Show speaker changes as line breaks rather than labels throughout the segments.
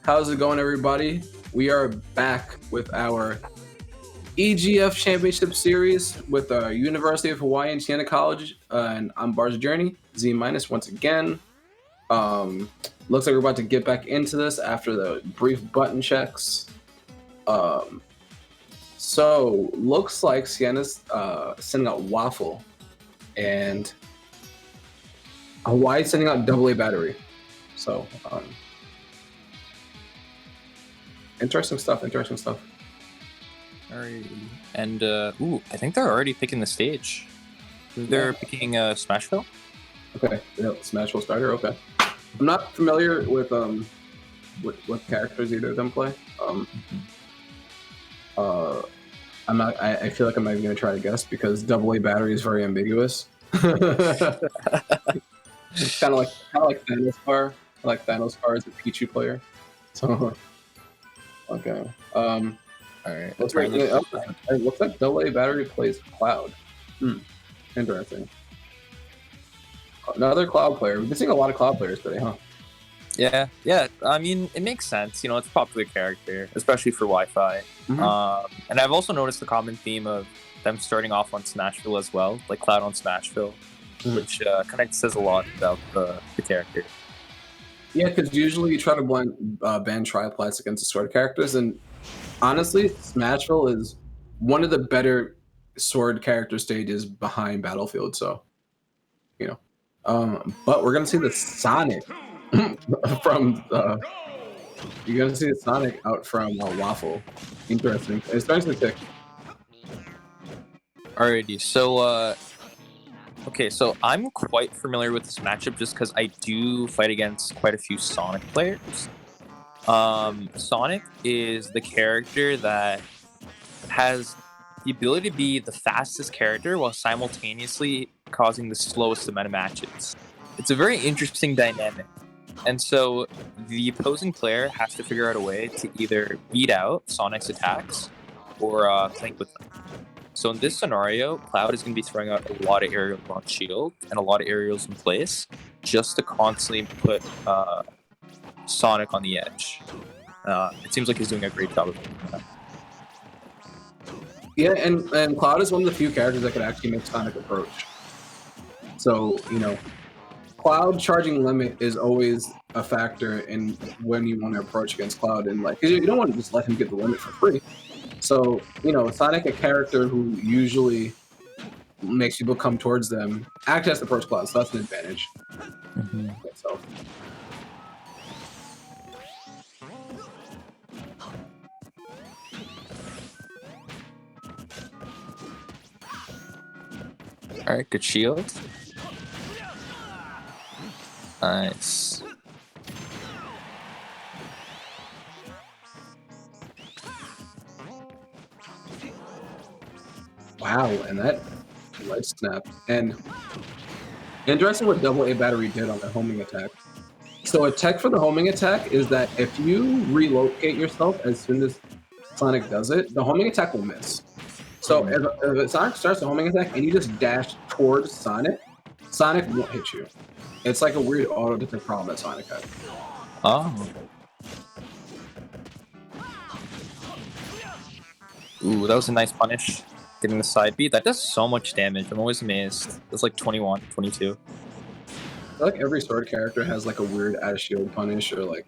How's it going, everybody? We are back with our EGF Championship Series with University of Hawaii and Siena College, and I'm Bar's Journey, Z minus once again. Looks like we're about to get back into this after the brief button checks. So looks like Siena's sending out Waffle, and Hawaii sending out AA battery. So interesting stuff.
Alright, and I think they're already picking the stage. They're picking Smashville.
Okay, yeah, Smashville starter. Okay, I'm not familiar with what characters either of them play. I'm not. I feel like I'm not even gonna try to guess because AA battery is very ambiguous. It's kind of like Thanos Car. I like Thanos Car as a Pichu player. So okay.
Alright,
Looks like AA battery plays Cloud. Interesting. Another Cloud player. We've been seeing a lot of Cloud players today, huh?
Yeah. I mean, it makes sense. You know, it's a popular character, especially for Wi-Fi. And I've also noticed the common theme of them starting off on Smashville as well, like Cloud on Smashville, which kind of says a lot about the character.
Yeah, because usually you try to ban triplats against the sword characters, and honestly, Smashville is one of the better sword character stages behind Battlefield. So, you know, but we're gonna see the Sonic from you're gonna see the Sonic out from Waffle. Interesting. It's starting to tick.
Alrighty, so okay, so I'm quite familiar with this matchup just because I do fight against quite a few Sonic players. Sonic is the character that has the ability to be the fastest character while simultaneously causing the slowest amount of matches. It's a very interesting dynamic. And so the opposing player has to figure out a way to either beat out Sonic's attacks or flank with them. So in this scenario, Cloud is going to be throwing out a lot of aerials on shield and a lot of aerials in place just to constantly put Sonic on the edge. It seems like he's doing a great job of doing that.
Yeah, and Cloud is one of the few characters that could actually make Sonic approach. So, you know, Cloud charging limit is always a factor in when you want to approach against Cloud, and like, 'cause you don't want to just let him get the limit for free. So, you know, Sonic, a character who usually makes people come towards them, actually has to approach Cloud, so that's an advantage. So.
Alright, good shield. Nice.
Wow, and that light snap. And interesting what AA battery did on the homing attack. So a tech for the homing attack is that if you relocate yourself as soon as Sonic does it, the homing attack will miss. So if Sonic starts the homing attack and you just dash towards Sonic, Sonic won't hit you. It's like a weird auto-detect problem that Sonic has.
Oh. Ooh, that was a nice punish. Getting the side beat. That does so much damage. I'm always amazed. It's like 21, 22.
I feel like every sword character has like a weird out shield punish or like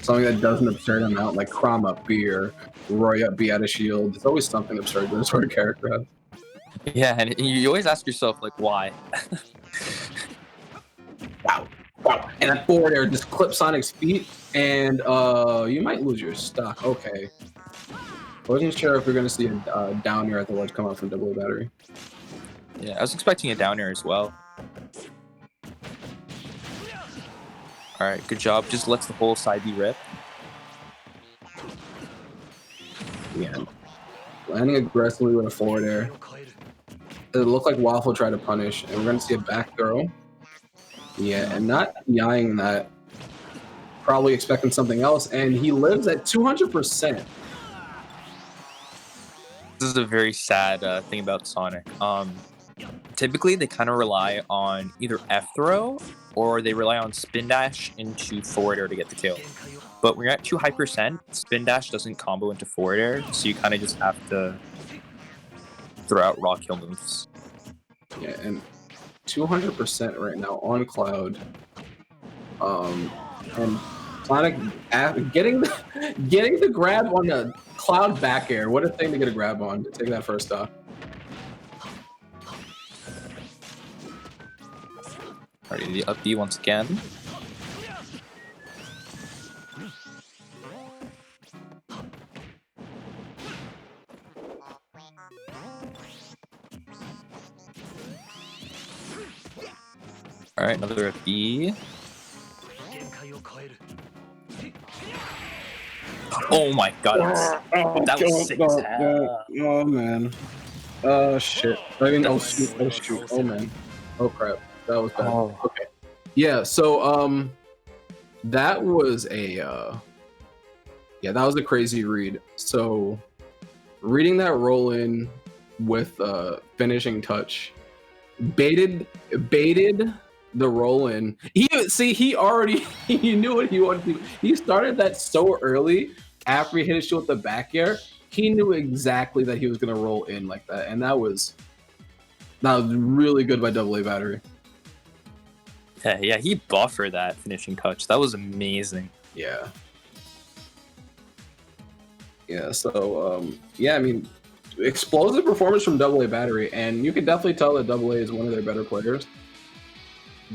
something that does an absurd amount, like Chrom up B or Roy up B out of shield. There's always something absurd that a sword character has.
Yeah, and you always ask yourself, like, why?
Wow. And that forward air just clips Sonic's feet, and you might lose your stock. Okay. I wasn't sure if we're going to see a down air at the ledge come out from AA battery.
Yeah, I was expecting a down air as well. Alright, good job. Just lets the whole side B rip.
Yeah. Landing aggressively with a forward air. It looked like Waffle tried to punish, and we're going to see a back throw. Yeah, and not eyeing that. Probably expecting something else, and he lives at 200%.
This is a very sad thing about Sonic. typically they kind of rely on either F throw or they rely on spin dash into forward air to get the kill. But when you're at 2 high percent, spin dash doesn't combo into forward air, so you kind of just have to throw out raw kill moves.
Yeah, and 200% right now on Cloud. And Sonic getting the grab on the Cloud back air. What a thing to get a grab on to take that first stock.
Alright, the up B once again. Alright, another up B. Oh my god, that was sick as hell.
Oh man. Shit. I mean, oh shoot. Oh man. Oh crap. That was bad.
Oh.
Okay. Yeah, so that was a that was a crazy read. So reading that roll in with finishing touch, baited the roll in. He knew what he wanted to do. He started that so early after he hit his shot with the back air. He knew exactly that he was gonna roll in like that, and that was really good by AA Battery.
Yeah, he buffered that finishing touch. That was amazing.
Yeah. So I mean, explosive performance from AA Battery, and you can definitely tell that AA is one of their better players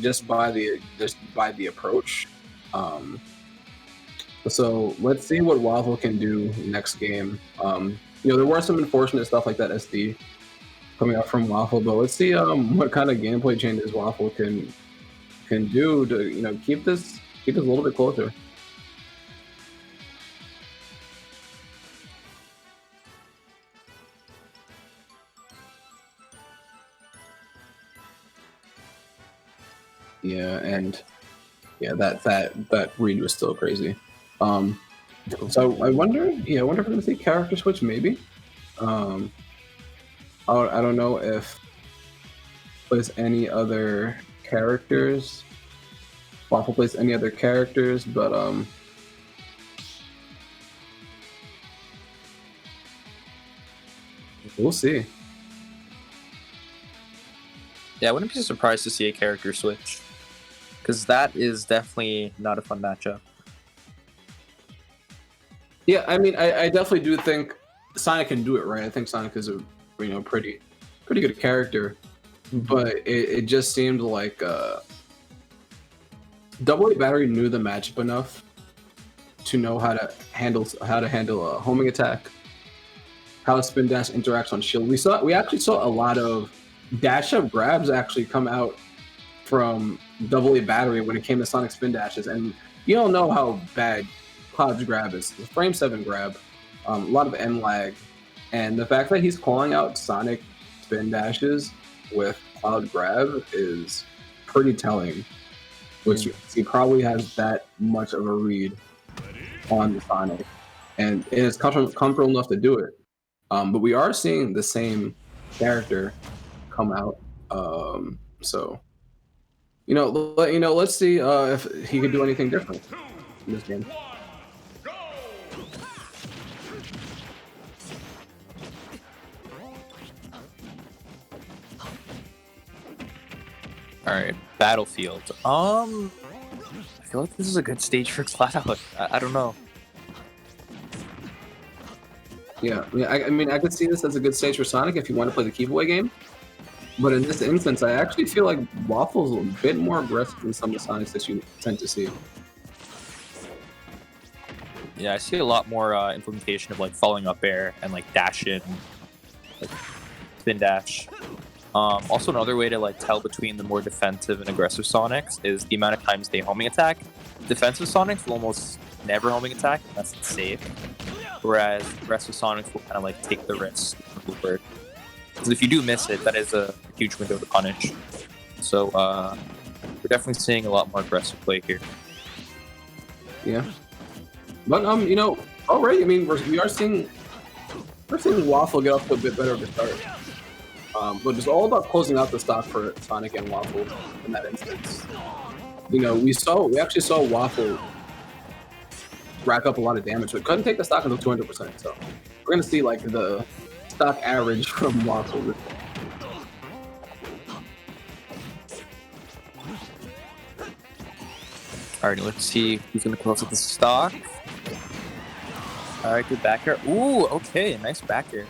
just by the approach. So let's see what Waffle can do next game. There were some unfortunate stuff like that SD coming out from Waffle, but let's see what kind of gameplay changes Waffle can do to keep this a little bit closer. That read was still crazy. So I wonder if we're gonna see character switch maybe. I don't know if there's any other characters. Waffle plays any other characters, but we'll see.
Yeah, I wouldn't be surprised to see a character switch, because that is definitely not a fun matchup.
Yeah, I mean, I definitely do think Sonic can do it right. I think Sonic is a pretty good character, but it just seemed like AA Battery knew the matchup enough to know how to handle a homing attack, how spin dash interacts on shield. We actually saw a lot of dash up grabs actually come out from AA Battery when it came to Sonic spin dashes, and you don't know how bad Cloud's grab is. The frame 7 grab, a lot of end lag, and the fact that he's calling out Sonic spin dashes with Cloud grab is pretty telling, which he probably has that much of a read on the Sonic, and it is comfortable enough to do it. But we are seeing the same character come out, so let's see if he could do anything different in this game.
All right, Battlefield. I feel like this is a good stage for Cloud. I don't know.
Yeah, I mean, I could see this as a good stage for Sonic if you want to play the keep away game. But in this instance, I actually feel like Waffle's a bit more aggressive than some of the Sonics that you tend to see.
Yeah, I see a lot more implementation of like following up air and like dash in, like spin dash. Also, another way to like tell between the more defensive and aggressive Sonics is the amount of times they homing attack. Defensive Sonics will almost never homing attack unless it's safe, whereas aggressive Sonics will kind of like take the risk. Because if you do miss it, that is a huge window to punish. So we're definitely seeing a lot more aggressive play here.
Yeah, but already, I mean, we're seeing Waffle get off to a bit better of a start. But it's all about closing out the stock for Sonic and Waffle in that instance. You know, we actually saw Waffle rack up a lot of damage, but couldn't take the stock until 200%. So we're gonna see like the stock average from Waffle.
Alright, let's see who's gonna close up the stock. Alright, good back air. Ooh, okay, nice back air.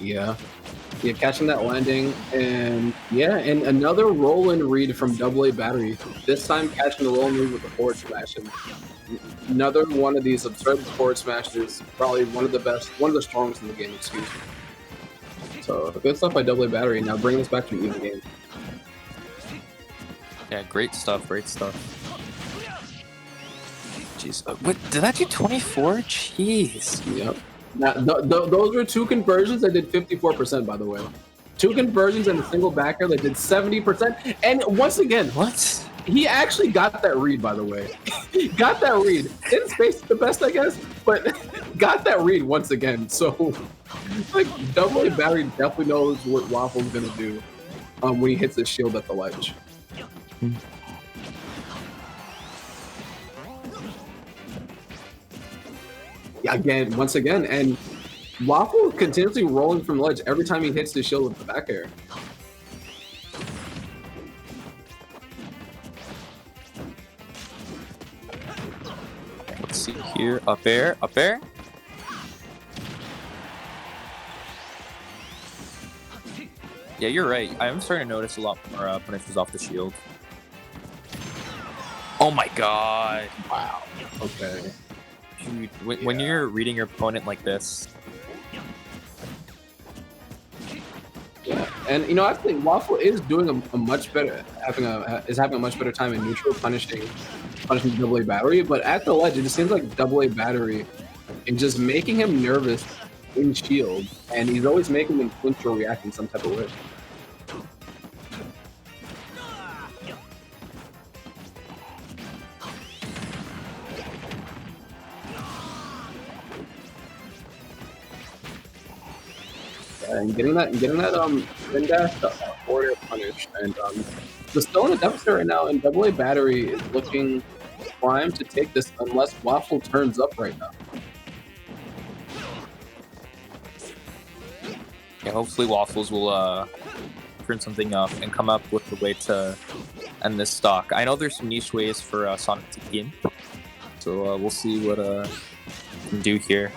Yeah, catching that landing, and and another roll and read from AA Battery. This time catching the roll and read with the forward smash, and another one of these absurd forward smashes. Probably one of the strongest in the game. Excuse me. So good stuff by AA Battery. Now bring this back to an even game.
Yeah, great stuff. Great stuff. Jeez, what did that do? 24? Jeez.
Yep. Now, those were 2 conversions that did 54%, by the way. 2 conversions and a single backer that did 70%. And once again,
What?
he actually got that read, by the way. Got that read. Didn't space it the best, I guess, but got that read once again. So, like, AA Battery definitely knows what Waffle's gonna do when he hits the shield at the ledge. Yeah, once again, and Waffle continuously rolling from the ledge every time he hits the shield with the back air.
Let's see here. Up air, up air. Yeah, you're right. I'm starting to notice a lot more punishes off the shield. Oh my god.
Wow. Okay.
Dude, when you're reading your opponent like this.
Yeah, and you know, I think Waffle is doing a much better, having a much better time in neutral punishing AA Battery, but at the ledge, it just seems like AA Battery is just making him nervous in shield, and he's always making him flinch or react in some type of way. And getting that spin dash order punish, and they're still in a deficit right now, and AA Battery is looking primed to take this unless Waffle turns up right now.
Yeah, hopefully Waffles will turn something up and come up with a way to end this stock. I know there's some niche ways for Sonic to begin, so we'll see what we can do here.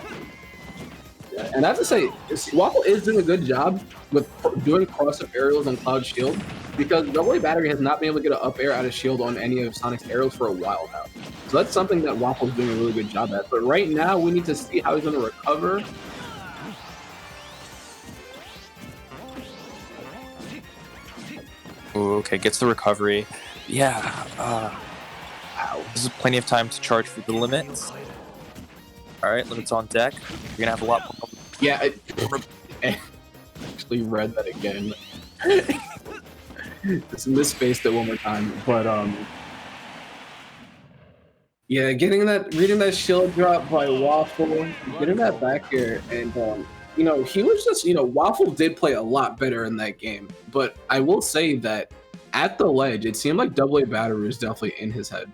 And I have to say, Waffle is doing a good job with doing cross-up aerials on Cloud Shield, because AA Battery has not been able to get an up air out of shield on any of Sonic's aerials for a while now. So that's something that Waffle's doing a really good job at. But right now, we need to see how he's going to recover.
Ooh, okay, gets the recovery. Yeah. Wow. This is plenty of time to charge for the limits. All right, limits on deck. You're gonna have a lot more.
Yeah, I actually read that again. Just misspaced it one more time, but yeah, reading that shield drop by Waffle, getting that back air, and you know, he was just, you know, Waffle did play a lot better in that game, but I will say that at the ledge, it seemed like AA Battery was definitely in his head.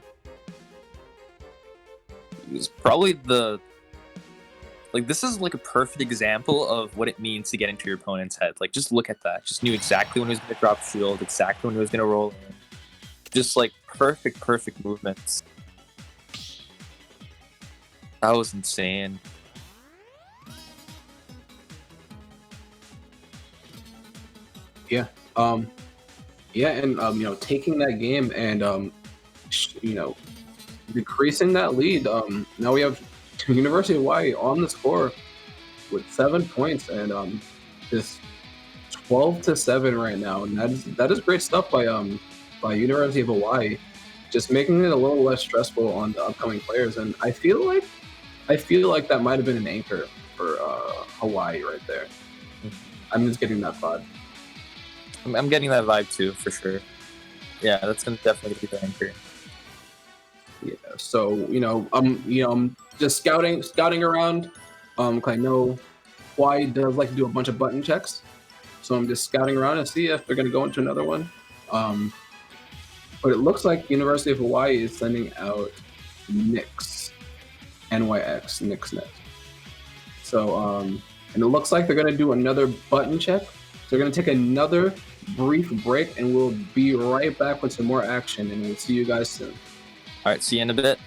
It was probably this is like a perfect example of what it means to get into your opponent's head. Like, just look at that. Just knew exactly when he was going to drop shield, exactly when he was going to roll in. Just like perfect movements. That was insane.
Yeah. Yeah, and you know, taking that game and you know, decreasing that lead. Now we have University of Hawaii on the score with 7 points, and just 12-7 right now, and that is great stuff by University of Hawaii, just making it a little less stressful on the upcoming players. And I feel like that might have been an anchor for Hawaii right there. I'm just getting that vibe.
I'm getting that vibe too, for sure. Yeah, that's gonna definitely be the anchor.
Yeah, so you know, I'm just scouting around. I know Hawaii does like to do a bunch of button checks, So I'm just scouting around and see if they're going to go into another one. But it looks like University of Hawaii is sending out Nyx, NYX, Nyx next. So, and it looks like they're going to do another button check. So they're going to take another brief break, and we'll be right back with some more action, and we'll see you guys soon.
All right, see you in a bit.